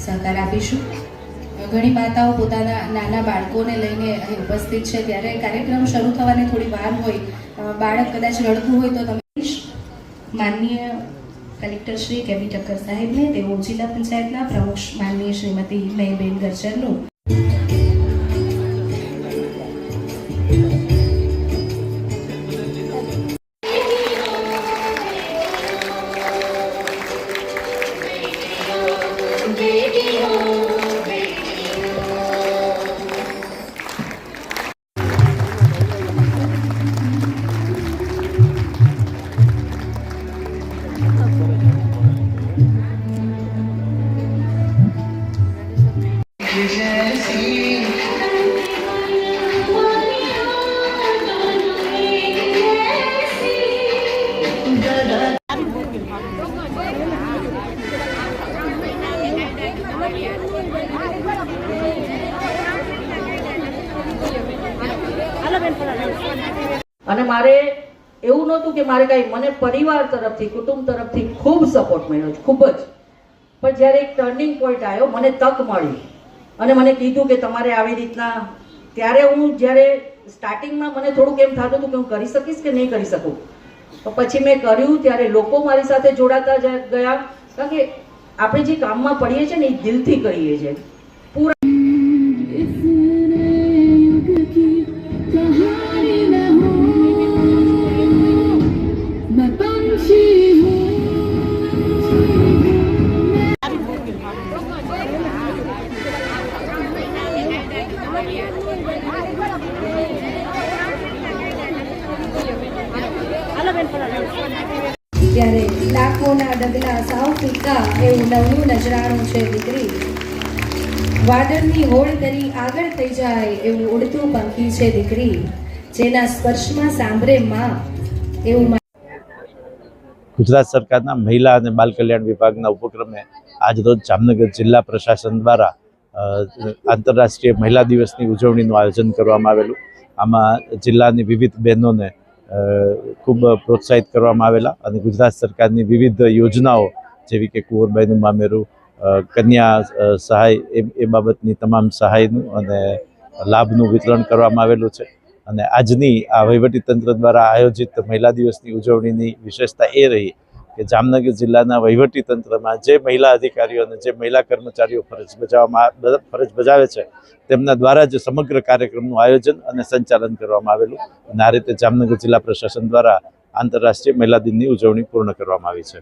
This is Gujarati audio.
સહકાર આપીશું। ઘણી માતાઓ પોતાના નાના બાળકોને લઈને અહીં ઉપસ્થિત છે, ત્યારે કાર્યક્રમ શરૂ થવાને થોડી વાર હોય, બાળક કદાચ રડતું હોય તો તમે માનનીય કલેક્ટર શ્રી કેબી ઠક્કર સાહેબને, તેઓ જિલ્લા પંચાયતના પ્રમુખ માનનીય શ્રીમતી હિમયબેન ગર્જરનું અને મારે એવું નહોતું કે મારે કઈ, મને પરિવાર તરફથી, કુટુંબ તરફથી ખૂબ સપોર્ટ મળ્યો છે, ખૂબ જ। પણ જ્યારે એક ટર્નિંગ પોઈન્ટ આવ્યો, મને તક મળી અને મને કીધું કે તમારે આવી રીતના, ત્યારે હું જ્યારે સ્ટાર્ટિંગમાં મને થોડુંક એમ થતું હતું કે હું કરી શકીશ કે નહીં કરી શકું, તો પછી મેં કર્યું ત્યારે લોકો મારી સાથે જોડાતા ગયા, કારણ કે આપણે જે કામમાં પડીએ છીએ ને એ દિલથી કરીએ છીએ પૂરા। ત્યારે લાખોના ડગલા સાવ ફીકા એવું નવનું નજરાણું છે દીકરી, વાદળની હોડ કરી આગળ થઈ જાય એવું ઉડતું પંખી છે દીકરી, જેના સ્પર્શમાં સાંભળે માં એવું। ગુજરાત સરકારના મહિલા અને બાલ કલ્યાણ વિભાગના ઉપક્રમે આજરોજ જામનગર જિલ્લા પ્રશાસન દ્વારા આંતરરાષ્ટ્રીય મહિલા દિવસની ઉજવણીનું આયોજન કરવામાં આવેલું। આમાં જિલ્લાની વિવિધ બહેનોને ખૂબ પ્રોત્સાહિત કરવામાં આવેલા અને ગુજરાત સરકારની વિવિધ યોજનાઓ જેવી કે કુંવરબાઈનું મામેરું, કન્યા સહાય, એ બાબતની તમામ સહાયનું અને લાભનું વિતરણ કરવામાં આવેલું છે। અને આજની આ વહીવટીતંત્ર દ્વારા આયોજિત મહિલા દિવસની ઉજવણીની વિશેષતા એ રહી કે જામનગર જિલ્લાના વહીવટીતંત્રમાં જે મહિલા અધિકારીઓ અને જે મહિલા કર્મચારીઓ ફરજ બજાવે છે તેમના દ્વારા જ સમગ્ર કાર્યક્રમનું આયોજન અને સંચાલન કરવામાં આવેલું અને આ રીતે જામનગર જિલ્લા પ્રશાસન દ્વારા આંતરરાષ્ટ્રીય મહિલા દિનની ઉજવણી પૂર્ણ કરવામાં આવી છે।